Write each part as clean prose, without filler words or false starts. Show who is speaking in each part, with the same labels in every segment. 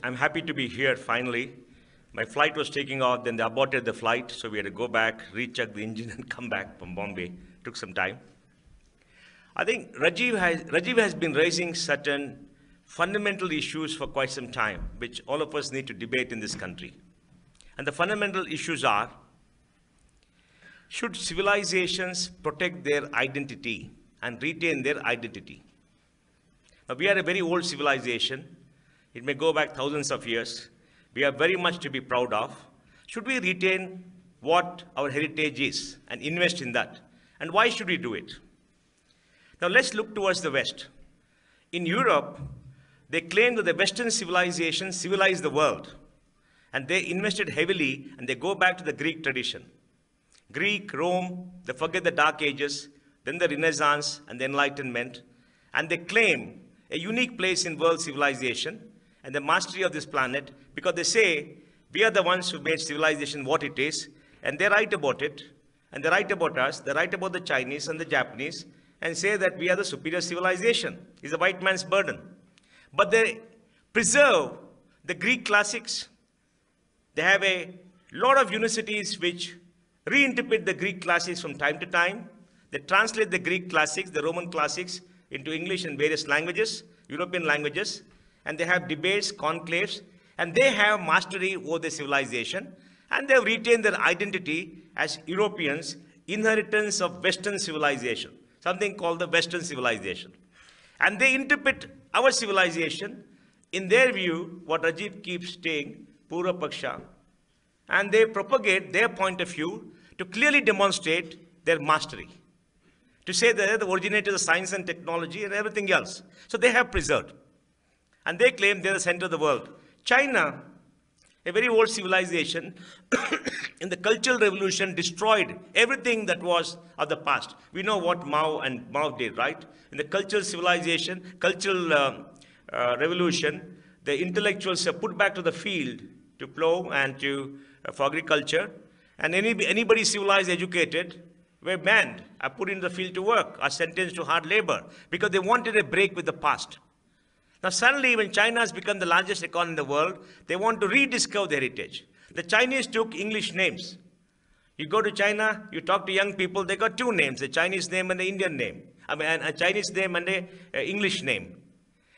Speaker 1: I'm happy to be here finally. My flight was taking off, then they aborted the flight, so we had to go back, recheck the engine, and come back from Bombay. Took some time. I think Rajiv has been raising certain fundamental issues for quite some time, which all of us need to debate in this country. And the fundamental issues are, should civilizations protect their identity and retain their identity? Now, we are a very old civilization. It may go back thousands of years. We have very much to be proud of. Should we retain what our heritage is and invest in that? And why should we do it? Now, let's look towards the West. In Europe, they claim that the Western civilization civilized the world. And they invested heavily, and they go back to the Greek tradition. Greek, Rome, they forget the Dark Ages, then the Renaissance and the Enlightenment, and they claim a unique place in world civilization and the mastery of this planet, because they say, we are the ones who made civilization what it is, and they write about it, and they write about us, they write about the Chinese and the Japanese, and say that we are the superior civilization. It's a white man's burden. But they preserve the Greek classics. They have a lot of universities which reinterpret the Greek classics from time to time. They translate the Greek classics, the Roman classics, into English and various languages, European languages, and they have debates, conclaves, and they have mastery over the civilization, and they have retained their identity as Europeans, inheritance of Western civilization, something called the Western civilization. And they interpret our civilization, in their view, what Rajiv keeps saying, Pura Paksha, and they propagate their point of view to clearly demonstrate their mastery, to say that they're the originators of science and technology and everything else. So they have preserved. And they claim they're the center of the world. China, a very old civilization, in the Cultural Revolution, destroyed everything that was of the past. We know what Mao did, right? In the cultural civilization, revolution, the intellectuals are put back to the field to plow and for agriculture. And anybody civilized, educated, were banned, are put in the field to work, are sentenced to hard labor, because they wanted a break with the past. Now suddenly, when China has become the largest economy in the world, they want to rediscover their heritage. The Chinese took English names. You go to China, you talk to young people, they got two names, a Chinese name and an Indian name. I mean, a Chinese name and an English name.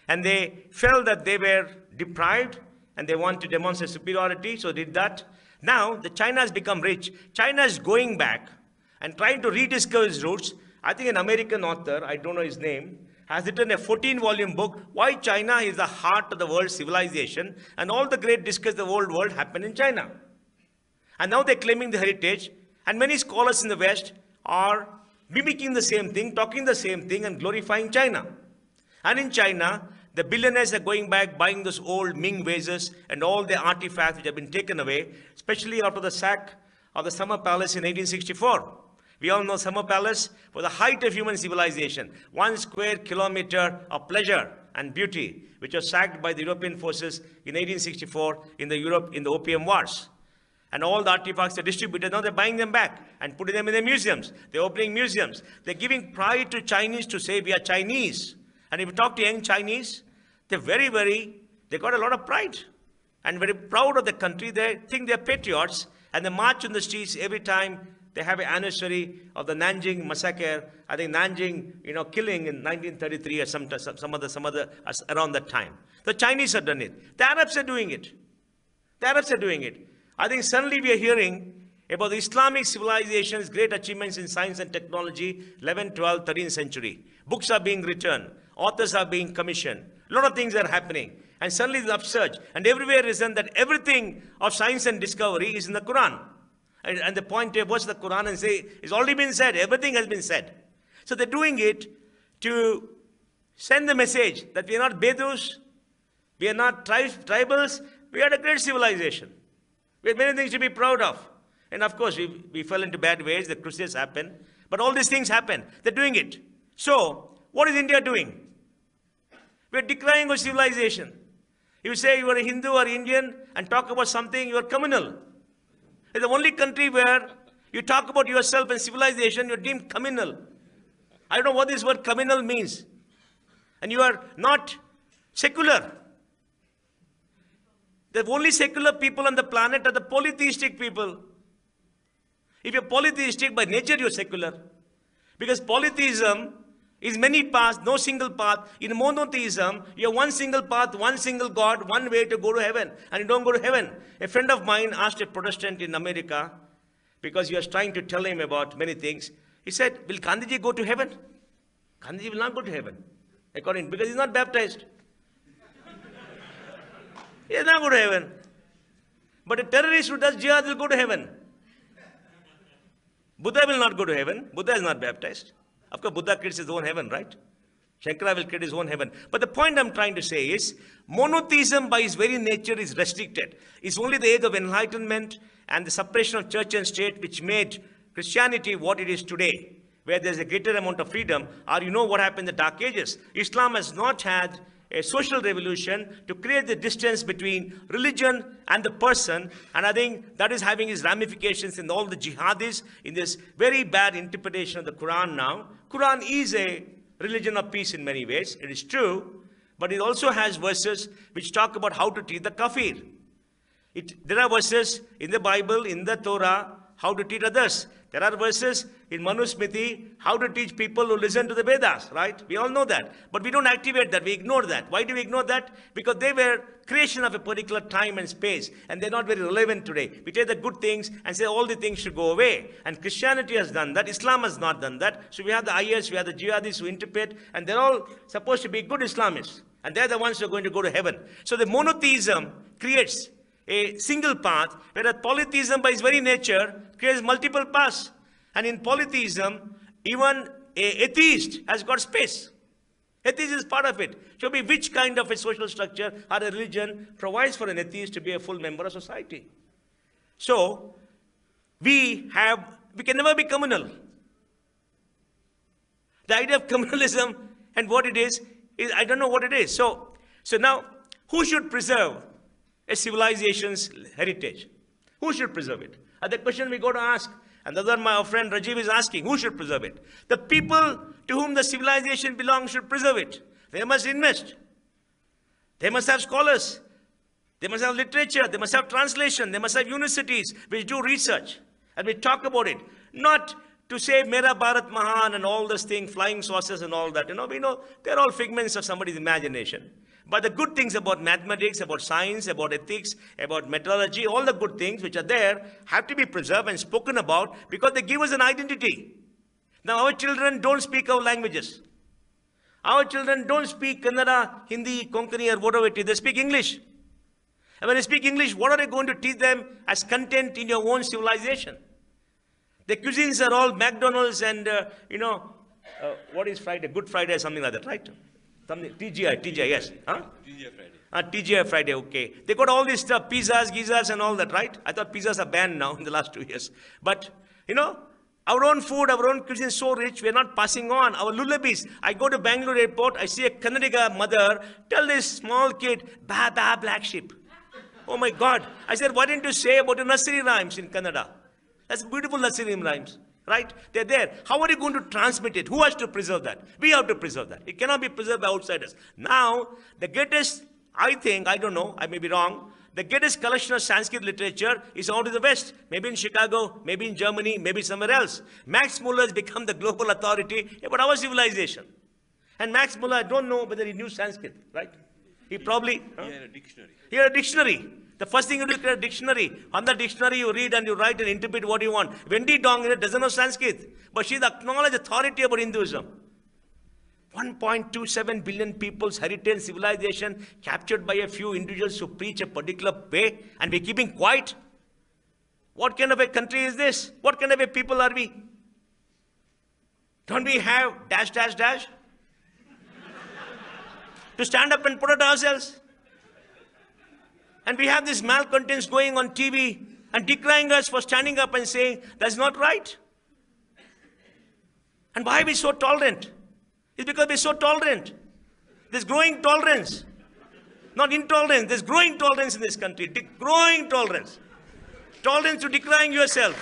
Speaker 1: And they felt that they were deprived and they want to demonstrate superiority, so did that. Now, China has become rich. China is going back and trying to rediscover its roots. I think an American author, I don't know his name, has written a 14-volume book, Why China is the Heart of the World Civilization, and all the great discoveries of the old world happened in China. And now they're claiming the heritage, and many scholars in the West are mimicking the same thing, talking the same thing, and glorifying China. And in China, the billionaires are going back, buying those old Ming vases and all the artifacts which have been taken away, especially after the sack of the Summer Palace in 1864. We all know Summer Palace was the height of human civilization, 1 square kilometer of pleasure and beauty, which was sacked by the European forces in 1864 in the Opium Wars. And all the artifacts are distributed. Now they're buying them back and putting them in their museums. They're opening museums. They're giving pride to Chinese to say we are Chinese. And if you talk to young Chinese, they're they got a lot of pride and very proud of the country. They think they're patriots, and they march in the streets every time they have an anniversary of the Nanjing massacre. I think Nanjing, killing in 1933 or some other around that time. The Chinese have done it. The Arabs are doing it. I think suddenly we are hearing about the Islamic civilization's great achievements in science and technology, 11th, 12th, 13th century. Books are being written. Authors are being commissioned. A lot of things are happening. And suddenly there's upsurge. And everywhere is that everything of science and discovery is in the Quran. And the point to watch the Quran and say, it's already been said. Everything has been said. So they're doing it to send the message that we are not Bedouins, we are not tribals, we are a great civilization. We have many things to be proud of. And of course, we fell into bad ways. The Crusades happened. But all these things happen. They're doing it. So, what is India doing? We're decrying our civilization. If you say you are a Hindu or Indian and talk about something, you are communal. It's the only country where you talk about yourself and civilization, you're deemed communal. I don't know what this word communal means. And you are not secular. The only secular people on the planet are the polytheistic people. If you're polytheistic, by nature you're secular. Because polytheism is many paths, no single path. In monotheism, you have one single path, one single God, one way to go to heaven. And you don't go to heaven. A friend of mine asked a Protestant in America, because he was trying to tell him about many things. He said, will Gandhiji go to heaven? Gandhiji will not go to heaven. Because he's not baptized. He will not go to heaven. But a terrorist who does jihad will go to heaven. Buddha will not go to heaven. Buddha is not baptized. Of course, Buddha creates his own heaven, right? Shankara will create his own heaven. But the point I'm trying to say is, monotheism by its very nature is restricted. It's only the age of enlightenment and the separation of church and state which made Christianity what it is today, where there's a greater amount of freedom. Or you know what happened in the Dark Ages. Islam has not had a social revolution to create the distance between religion and the person, and I think that is having its ramifications in all the jihadis, in this very bad interpretation of the Quran now. Quran is a religion of peace in many ways, it is true, but it also has verses which talk about how to treat the kafir. There are verses in the Bible, in the Torah, how to treat others. There are verses in Manusmriti, how to teach people who listen to the Vedas, right? We all know that. But we don't activate that, we ignore that. Why do we ignore that? Because they were creation of a particular time and space, and they're not very relevant today. We take the good things and say all the things should go away. And Christianity has done that, Islam has not done that. So we have the IS, we have the jihadis who interpret, and they're all supposed to be good Islamists. And they're the ones who are going to go to heaven. So the monotheism creates a single path, whereas polytheism by its very nature creates multiple paths. And in polytheism, even an atheist has got space. Atheist is part of it. So which kind of a social structure or a religion provides for an atheist to be a full member of society? So we can never be communal. The idea of communalism and what it is I don't know what it is. So now, who should preserve a civilization's heritage? Who should preserve it? And the question we got to ask, and the other my friend Rajiv is asking, who should preserve it? The people to whom the civilization belongs should preserve it. They must invest. They must have scholars. They must have literature. They must have translation. They must have universities which do research and we talk about it. Not to say Mera Bharat Mahan and all this thing, flying saucers and all that. We know they're all figments of somebody's imagination. But the good things about mathematics, about science, about ethics, about metallurgy, all the good things which are there have to be preserved and spoken about because they give us an identity. Now our children don't speak our languages. Our children don't speak Kannada, Hindi, Konkani or whatever it is. They speak English. And when they speak English, what are they going to teach them as content in your own civilization? The cuisines are all McDonald's and, what is Friday? Good Friday or something like that, right? Something, TGI, yes. Huh?
Speaker 2: TGI Friday.
Speaker 1: TGI Friday, okay. They got all this stuff, pizzas, gizzas and all that, right? I thought pizzas are banned now in the last 2 years. But, our own food, our own cuisine is so rich, we're not passing on. Our lullabies. I go to Bangalore airport, I see a Kannadiga mother tell this small kid, ba ba black sheep. Oh my God. I said, why didn't you say about the nursery rhymes in Kannada? That's beautiful nursery rhymes, right? They're there. How are you going to transmit it? Who has to preserve that? We have to preserve that. It cannot be preserved by outsiders. Now, the greatest, I think, I don't know, I may be wrong, the greatest collection of Sanskrit literature is out of the West. Maybe in Chicago, maybe in Germany, maybe somewhere else. Max Muller has become the global authority about our civilization. And Max Muller, I don't know whether he knew Sanskrit, right? He probably...
Speaker 2: He had a dictionary.
Speaker 1: He had a dictionary. The first thing you do is create a dictionary. On the dictionary, you read and you write and interpret what you want. Wendy Dong doesn't know Sanskrit, but she's the acknowledged authority about Hinduism. 1.27 billion people's heritage civilization captured by a few individuals who preach a particular way, and we're keeping quiet. What kind of a country is this? What kind of a people are we? Don't we have dash, dash, dash? To stand up and protect ourselves? And we have these malcontents going on TV and decrying us for standing up and saying, that's not right. And why are we so tolerant? It's because we're so tolerant. There's growing tolerance. Not intolerance, there's growing tolerance in this country. Growing tolerance. Tolerance to decrying yourself.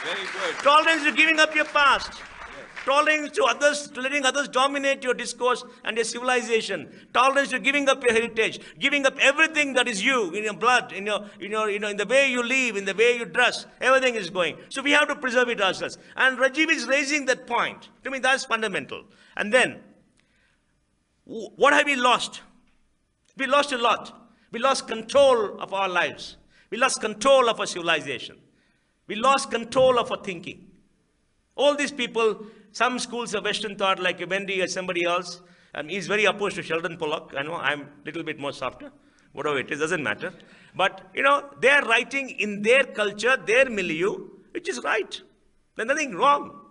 Speaker 2: Very good.
Speaker 1: Tolerance to giving up your past.
Speaker 2: Yes.
Speaker 1: Tolerance to others, to letting others dominate your discourse and your civilization. Tolerance to giving up your heritage, giving up everything that is you, in your blood, in the way you live, in the way you dress. Everything is going. So we have to preserve it ourselves. And Rajiv is raising that point. To me, that's fundamental. And then, what have we lost? We lost a lot. We lost control of our lives. We lost control of our civilization. We lost control of our thinking. All these people, some schools of Western thought, like Wendy or somebody else, he's very opposed to Sheldon Pollock. I know, I'm a little bit more softer. Whatever it is, doesn't matter. But, they're writing in their culture, their milieu, which is right. There's nothing wrong.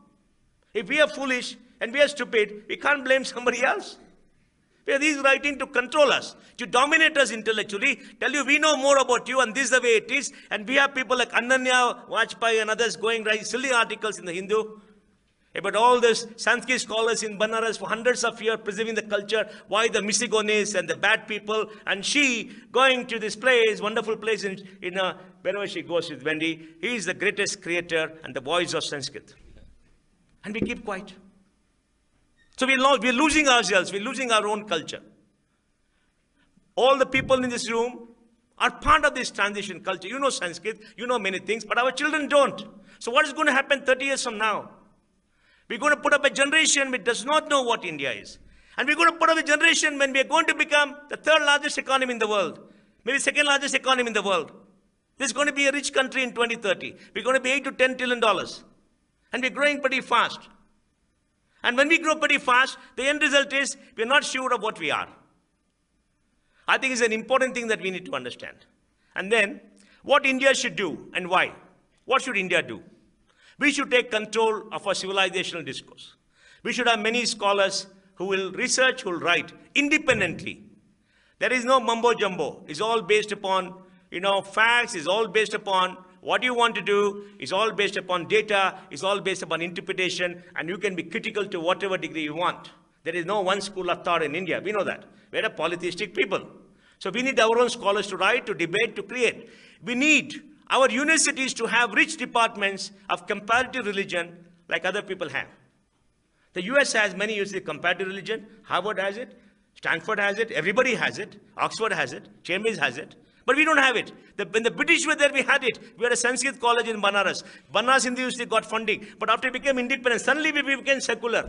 Speaker 1: If we are foolish and we are stupid, we can't blame somebody else. He's writing to control us, to dominate us intellectually, tell you we know more about you and this is the way it is. And we have people like Ananya Vajpayee and others going writing silly articles in the Hindu about all these Sanskrit scholars in Banaras for hundreds of years preserving the culture, why the Misogynists and the bad people, and she going to this place, wonderful place in wherever she goes with Wendy. He is the greatest creator and the voice of Sanskrit. And we keep quiet. So we're losing ourselves, we're losing our own culture. All the people in this room are part of this transition culture. You know Sanskrit, you know many things, but our children don't. So what is going to happen 30 years from now? We're going to put up a generation which does not know what India is. And we're going to put up a generation when we're going to become the third largest economy in the world, maybe second largest economy in the world. This is going to be a rich country in 2030. We're going to be $8 to $10 trillion. And we're growing pretty fast. And when we grow pretty fast, the end result is we're not sure of what we are. I think it's an important thing that we need to understand. And then, what India should do and why. What should India do? We should take control of our civilizational discourse. We should have many scholars who will research, who will write independently. There is no mumbo jumbo. It's all based upon, facts. It's all based upon what you want to do. It's all based upon data. It's all based upon interpretation. And you can be critical to whatever degree you want. There is no one school of thought in India. We know that. We're a polytheistic people. So we need our own scholars to write, to debate, to create. We need our universities to have rich departments of comparative religion like other people have. The US has many universities of comparative religion. Harvard has it. Stanford has it. Everybody has it. Oxford has it. Cambridge has it. But we don't have it. When the British were there, we had it. We had a Sanskrit college in Banaras. Banaras Hindu University got funding. But after it became independent, suddenly we became secular.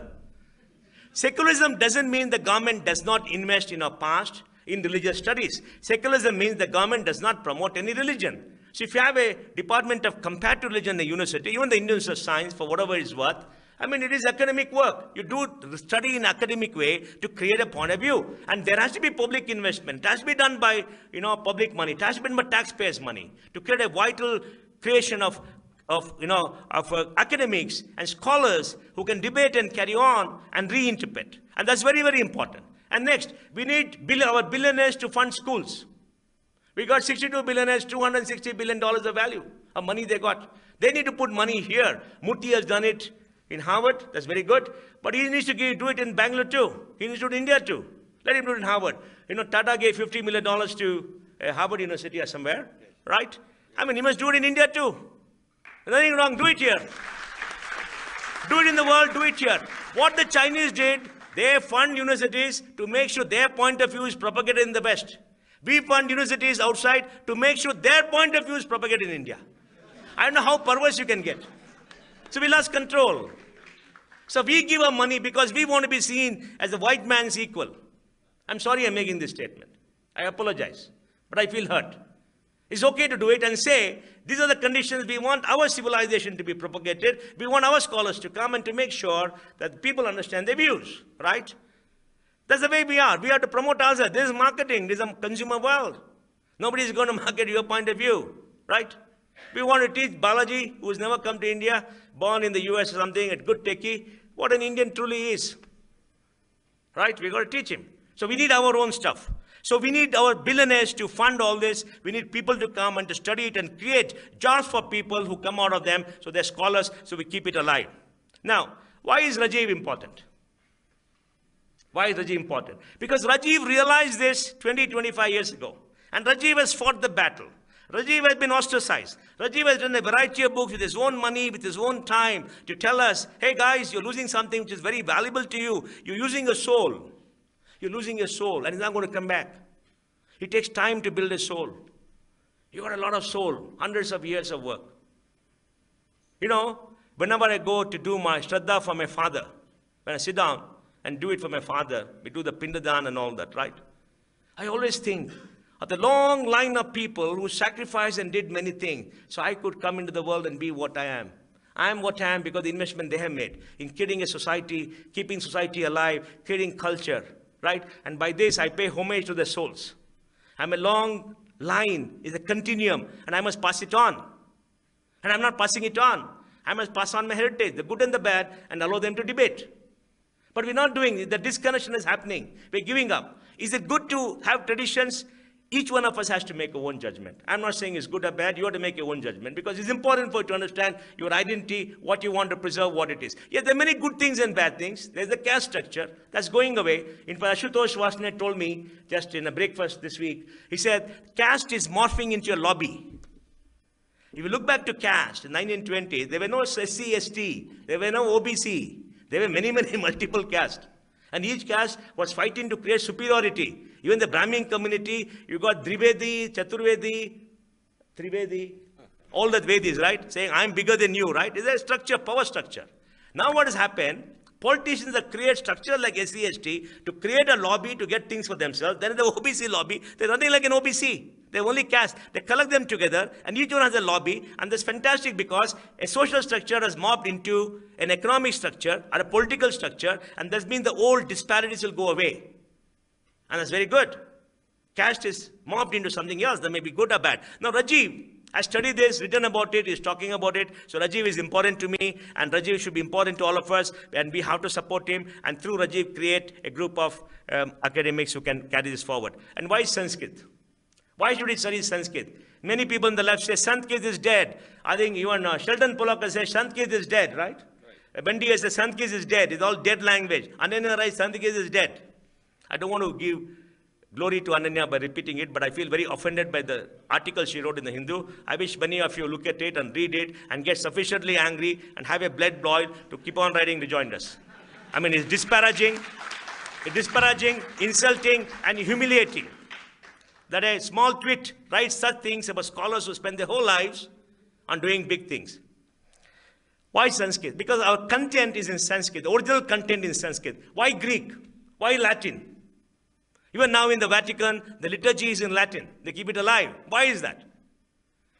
Speaker 1: Secularism doesn't mean the government does not invest in our past in religious studies. Secularism means the government does not promote any religion. So if you have a department of comparative religion in the university, even the Indian Institute of Science, for whatever it's worth, it is academic work. You do study in academic way to create a point of view. And there has to be public investment. It has to be done by, public money. It has to be done by taxpayers' money to create a vital creation of academics and scholars who can debate and carry on and reinterpret. And that's very, very important. And next, we need our billionaires to fund schools. We got 62 billionaires, $260 billion of value of money they got. They need to put money here. Murthy has done it in Harvard, that's very good. But he needs to do it in Bangalore too. He needs to do it in India too. Let him do it in Harvard. Tata gave $50 million to Harvard University or somewhere, right? He must do it in India too. There's nothing wrong, do it here. Do it in the world, do it here. What the Chinese did, they fund universities to make sure their point of view is propagated in the West. We fund universities outside to make sure their point of view is propagated in India. I don't know how perverse you can get. So we lost control. So we give our money because we want to be seen as the white man's equal. I'm sorry I'm making this statement. I apologize. But I feel hurt. It's okay to do it and say, these are the conditions we want our civilization to be propagated. We want our scholars to come and to make sure that people understand their views, right? That's the way we are. We have to promote ourselves. This is marketing. This is a consumer world. Nobody is going to market your point of view, right? We want to teach Balaji, who has never come to India, born in the US or something, a good techie, what an Indian truly is. Right? We've got to teach him. So we need our own stuff. So we need our billionaires to fund all this. We need people to come and to study it and create jobs for people who come out of them. So they're scholars, so we keep it alive. Now, why is Rajiv important? Why is Rajiv important? Because Rajiv realized this 20, 25 years ago. And Rajiv has fought the battle. Rajiv has been ostracized. Rajiv has written a variety of books with his own money, with his own time, to tell us, hey guys, you're losing something which is very valuable to you. You're using your soul. You're losing your soul, and it's not going to come back. It takes time to build a soul. You got a lot of soul, hundreds of years of work. You know, whenever I go to do my Shraddha for my father, when I sit down and do it for my father, we do the Pindadan and all that, right? I always think of the long line of people who sacrificed and did many things, so I could come into the world and be what I am. I am what I am because the investment they have made in creating a society, keeping society alive, creating culture, right? And by this, I pay homage to their souls. I'm a long line, is a continuum, and I must pass it on. And I'm not passing it on. I must pass on my heritage, the good and the bad, and allow them to debate. But we're not doing it. The disconnection is happening. We're giving up. Is it good to have traditions? Each one of us has to make our own judgment. I'm not saying it's good or bad. You have to make your own judgment because it's important for you to understand your identity, what you want to preserve, what it is. Yeah, there are many good things and bad things. There's the caste structure that's going away. In fact, Ashutosh Vasne told me just in a breakfast this week, he said, caste is morphing into a lobby. If you look back to caste in 1920, there were no SC/ST, there were no OBC. There were many, many multiple castes. And each caste was fighting to create superiority. Even the Brahmin community, you got Drivedi, Chaturvedi, Trivedi, all that Vedis, right? Saying, I'm bigger than you, right? Is there a structure, power structure? Now what has happened? Politicians have created structure like SC/ST to create a lobby to get things for themselves. Then the OBC lobby, they're nothing like an OBC. They're only caste. They collect them together and each one has a lobby. And that's fantastic because a social structure has morphed into an economic structure or a political structure. And that's means the old disparities will go away. And that's very good. Caste is morphed into something else that may be good or bad. Now Rajiv, I studied this, written about it, he's talking about it. So Rajiv is important to me and Rajiv should be important to all of us and we have to support him and through Rajiv create a group of academics who can carry this forward. And why Sanskrit? Why should we study Sanskrit? Many people on the left say Sanskrit is dead. I think even Sheldon Pollock says Sanskrit is dead, right? Bendiga says Sanskrit is dead. It's all dead language. Ananya writes Sanskrit is dead. I don't want to give glory to Ananya by repeating it, but I feel very offended by the article she wrote in the Hindu. I wish many of you look at it and read it and get sufficiently angry and have a blood boil to keep on writing rejoinders. I mean, it's disparaging, insulting, and humiliating that a small twit writes such things about scholars who spend their whole lives on doing big things. Why Sanskrit? Because our content is in Sanskrit, the original content in Sanskrit. Why Greek? Why Latin? Even now in the Vatican, the liturgy is in Latin. They keep it alive. Why is that?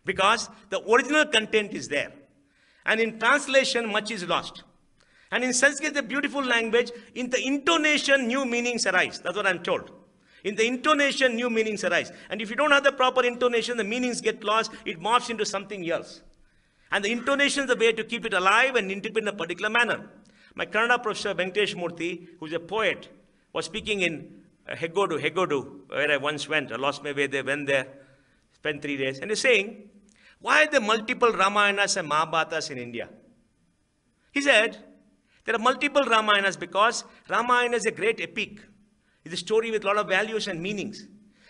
Speaker 1: Because the original content is there. And in translation, much is lost. And in Sanskrit, the beautiful language, in the intonation, new meanings arise. That's what I'm told. In the intonation, new meanings arise. And if you don't have the proper intonation, the meanings get lost. It morphs into something else. And the intonation is the way to keep it alive and interpret in a particular manner. My Kannada professor, Venkatesh Murthy, who's a poet, was speaking in Hegodu, where I once went. I lost my way there, went there, spent 3 days. And he's saying, why are there multiple Ramayanas and Mahabharatas in India? He said, there are multiple Ramayanas because Ramayana is a great epic. It's a story with a lot of values and meanings.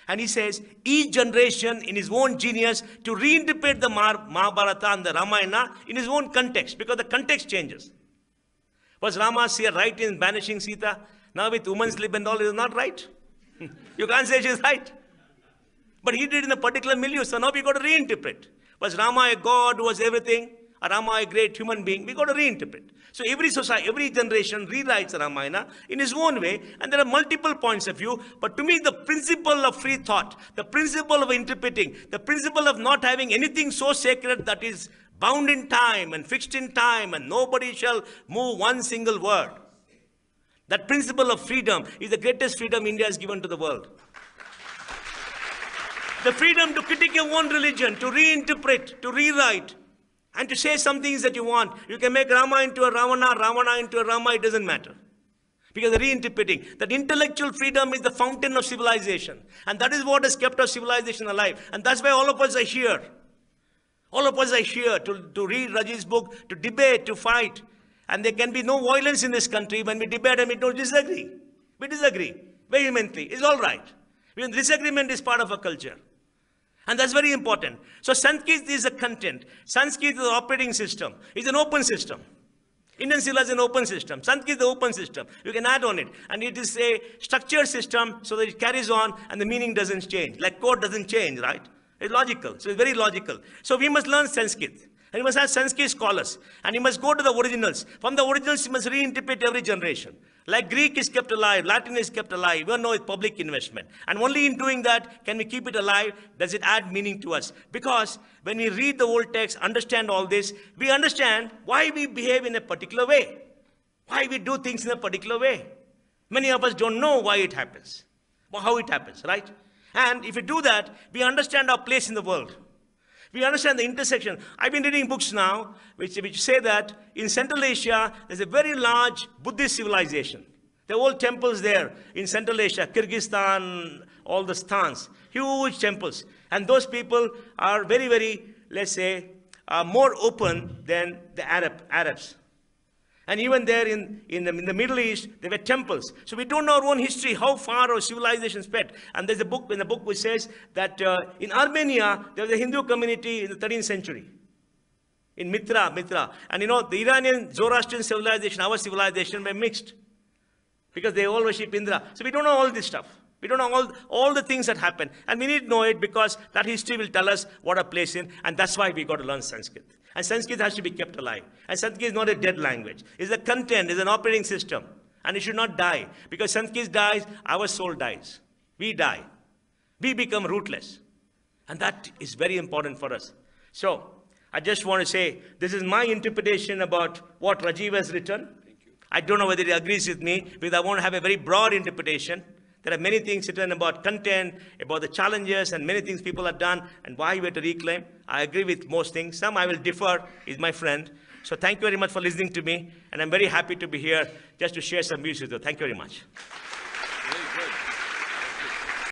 Speaker 1: And he says, each generation in his own genius to reinterpret the Mahabharata and the Ramayana in his own context, because the context changes. Was Rama right in banishing Sita? Now with women's lib and all, is not right. You can't say she's right. But he did in a particular milieu, so now we got to reinterpret. Was Rama a god who was everything? Or Rama a great human being? We got to reinterpret. So every society, every generation rewrites Ramayana in his own way, and there are multiple points of view. But to me, the principle of free thought, the principle of interpreting, the principle of not having anything so sacred that is bound in time and fixed in time, and nobody shall move one single word. That principle of freedom is the greatest freedom India has given to the world. The freedom to critique your own religion, to reinterpret, to rewrite, and to say some things that you want. You can make Rama into a Ravana, Ravana into a Rama, it doesn't matter. Because the reinterpreting, that intellectual freedom is the fountain of civilization. And that is what has kept our civilization alive. And that's why all of us are here. All of us are here to read Rajiv's book, to debate, to fight. And there can be no violence in this country when we debate and we don't disagree. We disagree vehemently. It's all right. Because disagreement is part of our culture. And that's very important. So Sanskrit is a content. Sanskrit is the operating system. It's an open system. Indian syllabus is an open system. Sanskrit is the open system. You can add on it. And it is a structured system so that it carries on and the meaning doesn't change. Like code doesn't change, right? It's logical. So it's very logical. So we must learn Sanskrit. And you must have Sanskrit scholars. And you must go to the originals. From the originals, you must reinterpret every generation. Like Greek is kept alive, Latin is kept alive. We know it's public investment. And only in doing that can we keep it alive, does it add meaning to us. Because when we read the old text, understand all this, we understand why we behave in a particular way. Why we do things in a particular way. Many of us don't know why it happens. Or how it happens, right? And if we do that, we understand our place in the world. We understand the intersection. I've been reading books now which say that in Central Asia, there's a very large Buddhist civilization. There are old temples there in Central Asia, Kyrgyzstan, all the stans, huge temples. And those people are very, very, let's say, more open than the Arabs. And even there in the Middle East, there were temples. So we don't know our own history, how far our civilization spread. And there's a book in the book which says that in Armenia, there was a Hindu community in the 13th century. In Mitra. And you know, the Iranian Zoroastrian civilization, our civilization were mixed. Because they all worship Indra. So we don't know all this stuff. We don't know all the things that happen. And we need to know it because that history will tell us what our place in. And that's why we got to learn Sanskrit. And Sanskrit has to be kept alive. And Sanskrit is not a dead language. It's a content, it's an operating system. And it should not die. Because Sanskrit dies, our soul dies. We die. We become rootless. And that is very important for us. So, I just want to say, this is my interpretation about what Rajiv has written. I don't know whether he agrees with me, because I want to have a very broad interpretation. There are many things written about content, about the challenges, and many things people have done, and why we have to reclaim. I agree with most things. Some I will differ, is my friend. So thank you very much for listening to me, and I'm very happy to be here just to share some views with you. Thank you very much.